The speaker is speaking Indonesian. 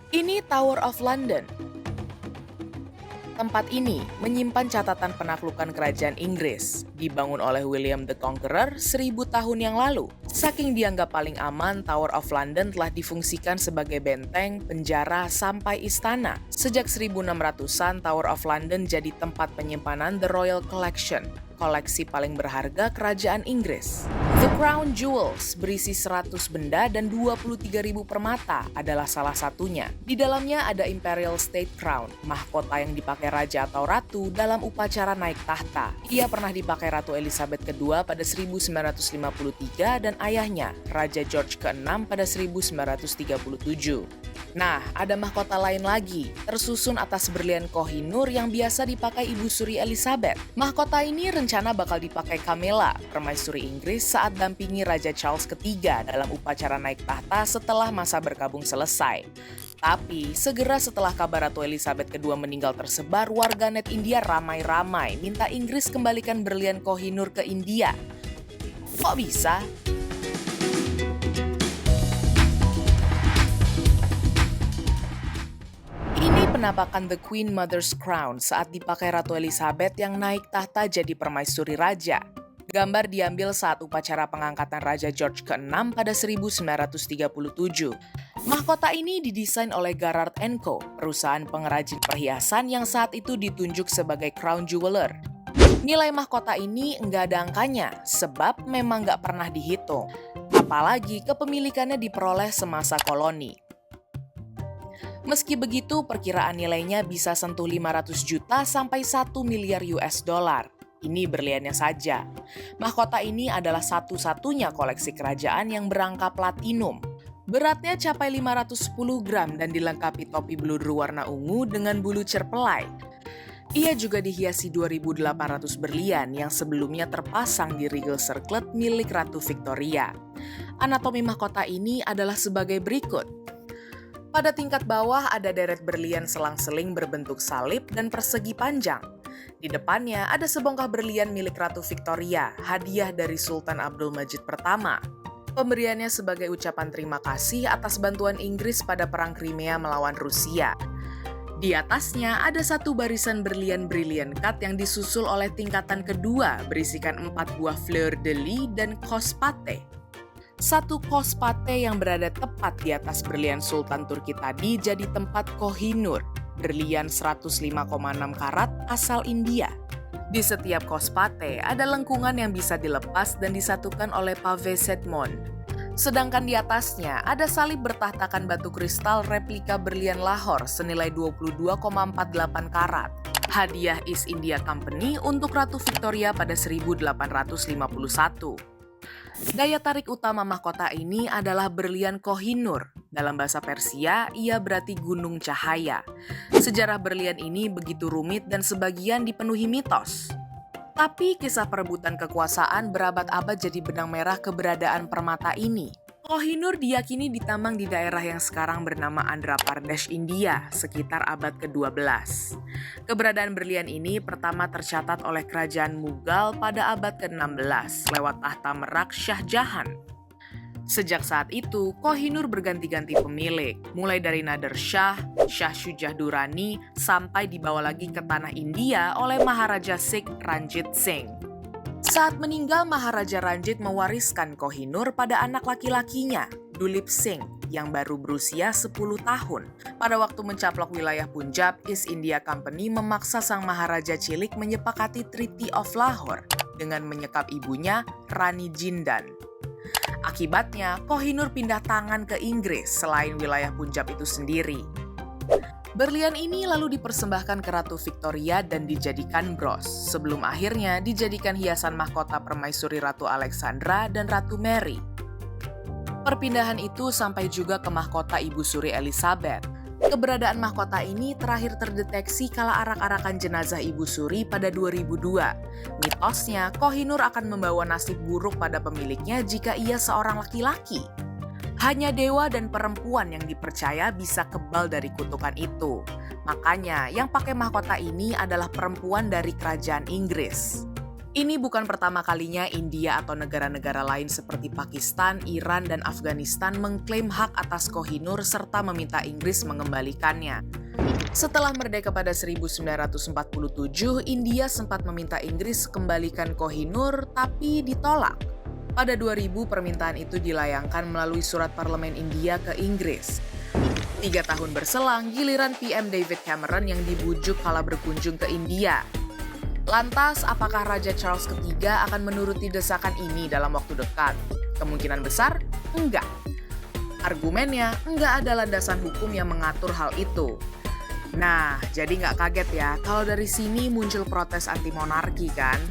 Ini Tower of London. Tempat ini menyimpan catatan penaklukan kerajaan Inggris, dibangun oleh William the Conqueror 1000 tahun yang lalu. Saking dianggap paling aman, Tower of London telah difungsikan sebagai benteng, penjara, sampai istana. Sejak 1600-an, Tower of London jadi tempat penyimpanan The Royal Collection, koleksi paling berharga kerajaan Inggris. The Crown Jewels berisi 100 benda dan 23.000 permata adalah salah satunya. Di dalamnya ada Imperial State Crown, mahkota yang dipakai raja atau ratu dalam upacara naik tahta. Ia pernah dipakai Ratu Elizabeth II pada 1953 dan ayahnya, Raja George VI pada 1937. Nah, ada mahkota lain lagi, tersusun atas berlian Koh-i-Noor yang biasa dipakai Ibu Suri Elizabeth. Mahkota ini rencana bakal dipakai Camilla, permaisuri Inggris saat dampingi Raja Charles III dalam upacara naik tahta setelah masa berkabung selesai. Tapi, segera setelah kabar Ratu Elizabeth II meninggal tersebar, warganet India ramai-ramai minta Inggris kembalikan berlian Koh-i-Noor ke India. Kok bisa? Penampakan The Queen Mother's Crown saat dipakai Ratu Elizabeth yang naik tahta jadi permaisuri raja. Gambar diambil saat upacara pengangkatan Raja George VI pada 1937. Mahkota ini didesain oleh Garrard & Co., perusahaan pengrajin perhiasan yang saat itu ditunjuk sebagai crown jeweler. Nilai mahkota ini nggak ada angkanya, sebab memang nggak pernah dihitung. Apalagi kepemilikannya diperoleh semasa koloni. Meski begitu, perkiraan nilainya bisa sentuh 500 juta sampai 1 miliar US dollar. Ini berliannya saja. Mahkota ini adalah satu-satunya koleksi kerajaan yang berangka platinum. Beratnya capai 510 gram dan dilengkapi topi bluder warna ungu dengan bulu cerpelai. Ia juga dihiasi 2.800 berlian yang sebelumnya terpasang di regal circlet milik Ratu Victoria. Anatomi mahkota ini adalah sebagai berikut. Pada tingkat bawah ada deret berlian selang-seling berbentuk salib dan persegi panjang. Di depannya ada sebongkah berlian milik Ratu Victoria, hadiah dari Sultan Abdul Majid pertama. Pemberiannya sebagai ucapan terima kasih atas bantuan Inggris pada Perang Crimea melawan Rusia. Di atasnya ada satu barisan berlian brilliant cut yang disusul oleh tingkatan kedua berisikan 4 buah fleur de lis dan cos pate. Satu kos pate yang berada tepat di atas berlian Sultan Turki tadi jadi tempat Koh-i-Noor, berlian 105,6 karat asal India. Di setiap kos pate ada lengkungan yang bisa dilepas dan disatukan oleh pave Sedmond. Sedangkan di atasnya ada salib bertahtakan batu kristal replika berlian Lahore senilai 22,48 karat. Hadiah East India Company untuk Ratu Victoria pada 1851. Daya tarik utama mahkota ini adalah berlian Koh-i-Noor. Dalam bahasa Persia, ia berarti gunung cahaya. Sejarah berlian ini begitu rumit dan sebagian dipenuhi mitos. Tapi kisah perebutan kekuasaan berabad-abad jadi benang merah keberadaan permata ini. Koh-i-Noor diyakini ditambang di daerah yang sekarang bernama Andhra Pradesh, India, sekitar abad ke-12. Keberadaan berlian ini pertama tercatat oleh kerajaan Mughal pada abad ke-16 lewat tahta merak Shah Jahan. Sejak saat itu, Koh-i-Noor berganti-ganti pemilik, mulai dari Nader Shah, Shah Shujah Durrani, sampai dibawa lagi ke tanah India oleh Maharaja Sikh Ranjit Singh. Saat meninggal, Maharaja Ranjit mewariskan Koh-i-Noor pada anak laki-lakinya, Dulip Singh, yang baru berusia 10 tahun. Pada waktu mencaplok wilayah Punjab, East India Company memaksa sang Maharaja cilik menyepakati Treaty of Lahore dengan menyekap ibunya, Rani Jindan. Akibatnya, Koh-i-Noor pindah tangan ke Inggris selain wilayah Punjab itu sendiri. Berlian ini lalu dipersembahkan ke Ratu Victoria dan dijadikan bros, sebelum akhirnya dijadikan hiasan mahkota permaisuri Ratu Alexandra dan Ratu Mary. Perpindahan itu sampai juga ke mahkota Ibu Suri Elizabeth. Keberadaan mahkota ini terakhir terdeteksi kala arak-arakan jenazah Ibu Suri pada 2002. Mitosnya, Koh-i-Noor akan membawa nasib buruk pada pemiliknya jika ia seorang laki-laki. Hanya dewa dan perempuan yang dipercaya bisa kebal dari kutukan itu. Makanya yang pakai mahkota ini adalah perempuan dari kerajaan Inggris. Ini bukan pertama kalinya India atau negara-negara lain seperti Pakistan, Iran, dan Afghanistan mengklaim hak atas Kohinoor serta meminta Inggris mengembalikannya. Setelah merdeka pada 1947, India sempat meminta Inggris kembalikan Kohinoor, tapi ditolak. Pada 2000, permintaan itu dilayangkan melalui surat parlemen India ke Inggris. 3 tahun berselang, giliran PM David Cameron yang dibujuk kala berkunjung ke India. Lantas, apakah Raja Charles III akan menuruti desakan ini dalam waktu dekat? Kemungkinan besar, enggak. Argumennya, enggak ada landasan hukum yang mengatur hal itu. Nah, jadi nggak kaget ya kalau dari sini muncul protes anti monarki kan?